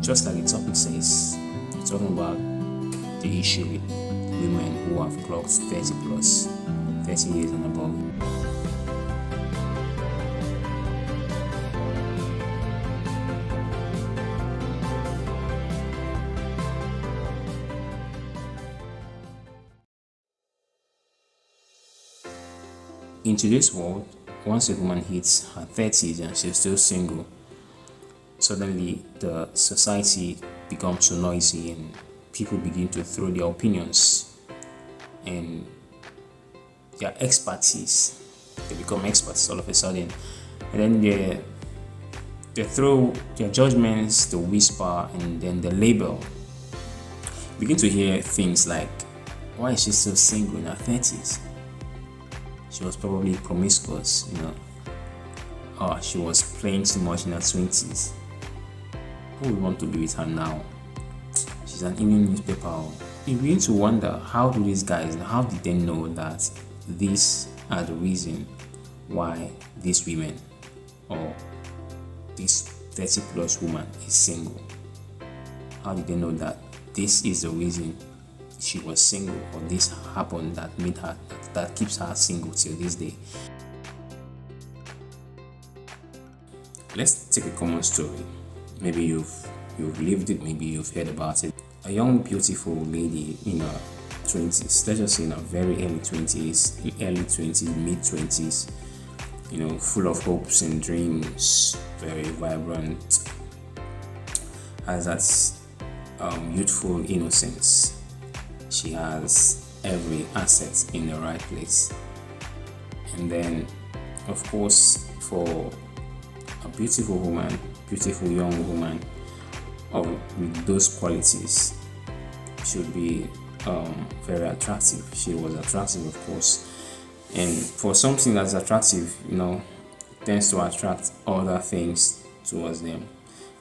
just like the topic says, we're talking about the issue with women who have clocked 30 plus, 30 years and above. In today's world, once a woman hits her 30s and she's still single, suddenly the society becomes so noisy and people begin to throw their opinions and their expertise. They become experts all of a sudden, and then they throw their judgments, the whisper, and then the label. Begin to hear things like, why is she still single in her 30s? She was probably promiscuous, or she was playing too much in her 20s. Who would want to be with her now? She's an Indian newspaper. You begin to wonder, how do these guys, how did they know that these are the reason why these women or this 30 plus woman is single? How did they know that this is the reason she was single, or this happened that made her, that keeps her single till this day? Let's take a common story. Maybe you've lived it, maybe you've heard about it. A young beautiful lady in her 20s, let's just say in her very early 20s, mid 20s, full of hopes and dreams, very vibrant, has that youthful innocence. She has every asset in the right place. And then, of course, for a beautiful young woman with those qualities, should be very attractive. She was attractive, of course. And for something that's attractive, tends to attract other things towards them.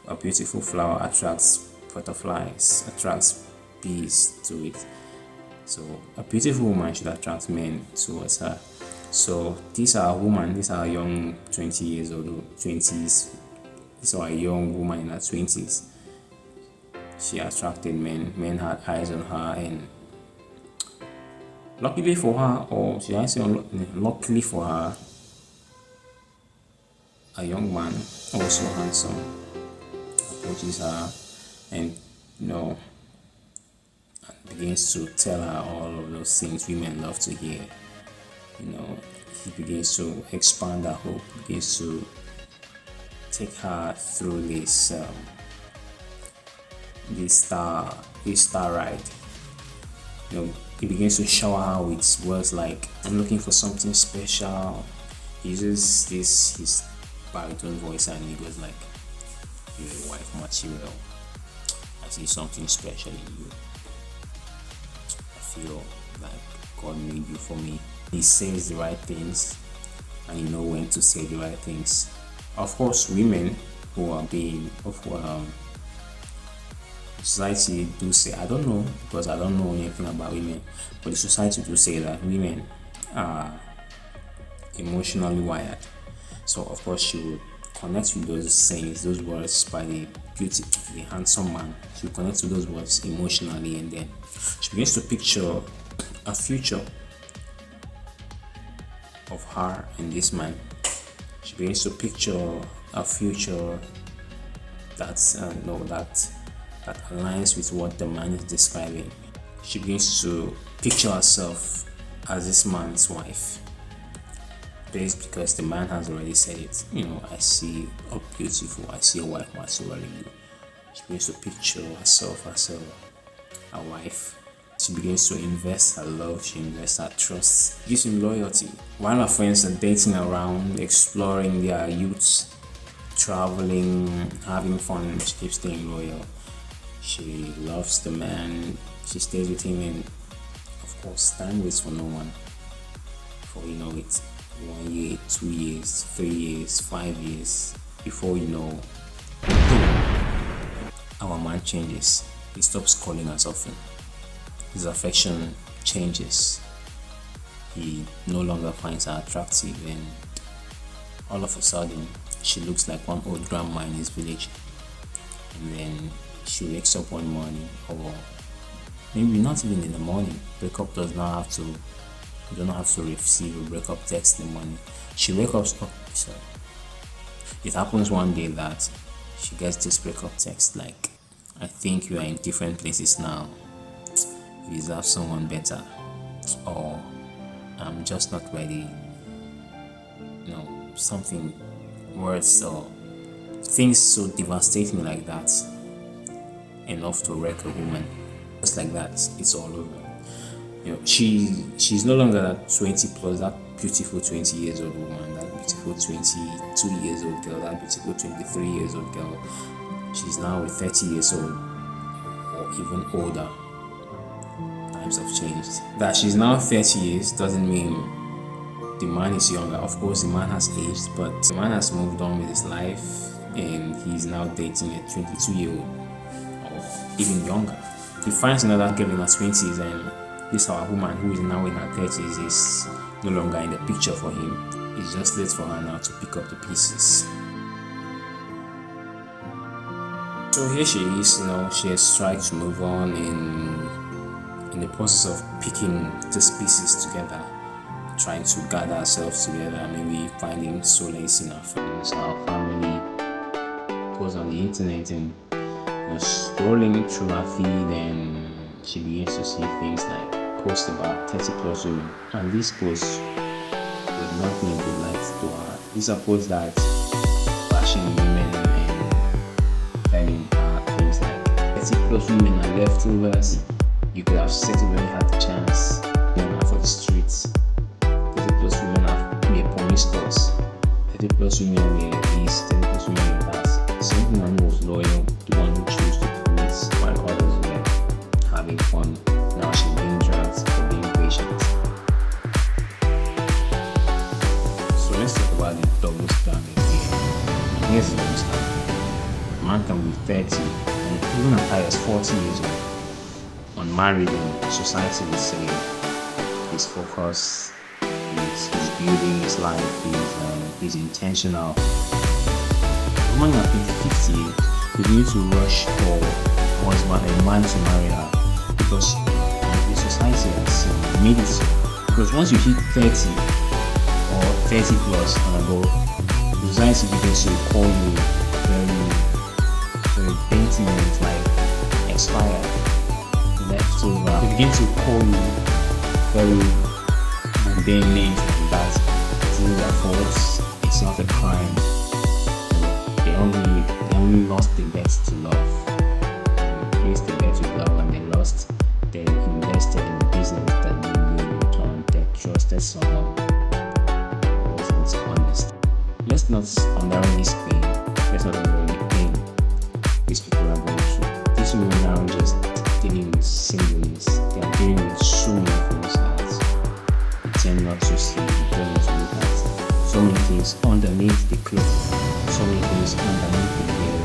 A beautiful flower attracts butterflies, attracts bees to it. So a beautiful woman should attract men towards her. So these are young 20 years old, 20s. These are a young woman in her 20s. She attracted men. Men had eyes on her, and luckily for her, or should I say luckily for her, a young man, also handsome, approaches her and begins to tell her all of those things women love to hear. He begins to expand her hope, begins to take her through this star ride. He begins to shower her with words like, I'm looking for something special. He uses his baritone voice, and he goes like, you're a wife material. I see something special in you. I feel like God made you for me. He says the right things, and you know when to say the right things. Of course, women who are being society do say, I don't know, because I don't know anything about women, but the society do say that women are emotionally wired. So of course she would connect with those sayings, those words by the handsome man. She would connect to those words emotionally, and then she begins to picture a future of her and this man. She begins to picture a future that aligns with what the man is describing. She begins to picture herself as this man's wife. Based because the man has already said it. I see a wife material in you. She begins to picture herself as a wife. She begins to invest her love, she invests her trust, gives him loyalty. While her friends are dating around, exploring their youths, traveling, having fun, she keeps staying loyal. She loves the man, she stays with him, and of course, time waits for no one. For it, 1 year, 2 years, 3 years, 5 years, before boom, our man changes. He stops calling us often. His affection changes. He no longer finds her attractive, and all of a sudden she looks like one old grandma in his village. And then she wakes up one morning, or maybe not even in the morning. Breakup does not have to, you don't have to receive a breakup text in the morning. She wakes up, sorry. It happens one day that she gets this breakup text like, I think you are in different places now. You deserve someone better. Or I'm just not ready. Something, words or things so devastating like that, enough to wreck a woman. Just like that, it's all over. She's no longer that 20 plus, that beautiful 20 years old woman, that beautiful 22 years old girl, that beautiful 23 years old girl. She's now a 30 years old or even older. Times have changed. That she's now 30 years doesn't mean the man is younger. Of course, the man has aged, but the man has moved on with his life and he's now dating a 22-year-old or even younger. He finds another girl in her 20s, and this our woman who is now in her 30s is no longer in the picture for him. It's just late for her now to pick up the pieces. So here she is, she has tried to move on in the process of picking these pieces together, trying to gather ourselves together, maybe finding solace in our friends, our family. Goes on the internet and scrolling through her feed, and she begins to see things like posts about 30 plus women, and these posts would not bring good light to her. These are posts that bashing women and telling her things like 30 plus women are leftovers. You could have settled when you had the chance. Women are for the streets. 30 plus women have been promiscuous. 30 plus women were this, 30 plus women were that. Some woman was loyal, the one who chose to commit, while others were having fun. Now she's being dragged for being patient. So let's talk about the double standard here. Here's the double standard. A man can be 30 and even as high as 40 years old, unmarried, and society would say his focus, he's building his life, he's intentional. Woman at 50, you need to rush for a man to marry her because the society has made it so. Because once you hit 30 or 30 plus and above, the society begins to call you very dainty, like expired, leftover. They begin to call you very mundane names like that. It's not their fault. It's not a crime. They only lost the bet to love. They placed the bet to love and they lost. They invested in a business that they knew in return. They trusted someone who wasn't honest. Let's not underrate this pain. Let's not underrate the pain these people are going through. These women aren't just dealing with singleness. They are dealing with so many things that they tend not to see, they tend not to look at. So many things underneath the cloth. So many things underneath the veil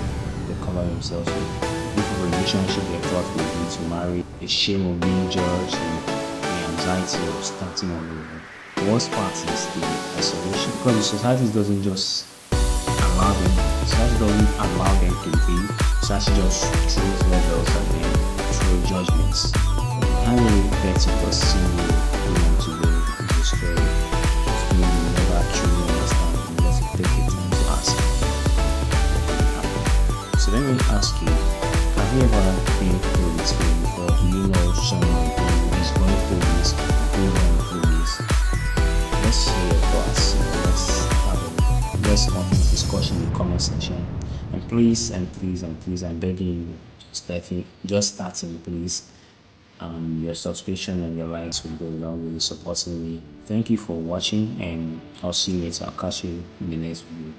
they cover themselves with. Beautiful relationship they thought would lead to marry, the shame of being judged, and the anxiety of starting all over. The worst part is the isolation, because the society doesn't just allow them, society doesn't allow them to be, society just throws labels at them, throw judgments. You can't really get to pursue women today in the story. You never truly understand unless you take the time to ask. So let me ask you, have you ever been through this pain before? Do you know someone who is going through this, through this? Let's hear your thoughts. Let's have a discussion in the comment section. And please, I'm begging you, just starting, please. Your subscription and your likes will go a long way supporting me. Thank you for watching, and I'll see you later. I'll catch you in the next video.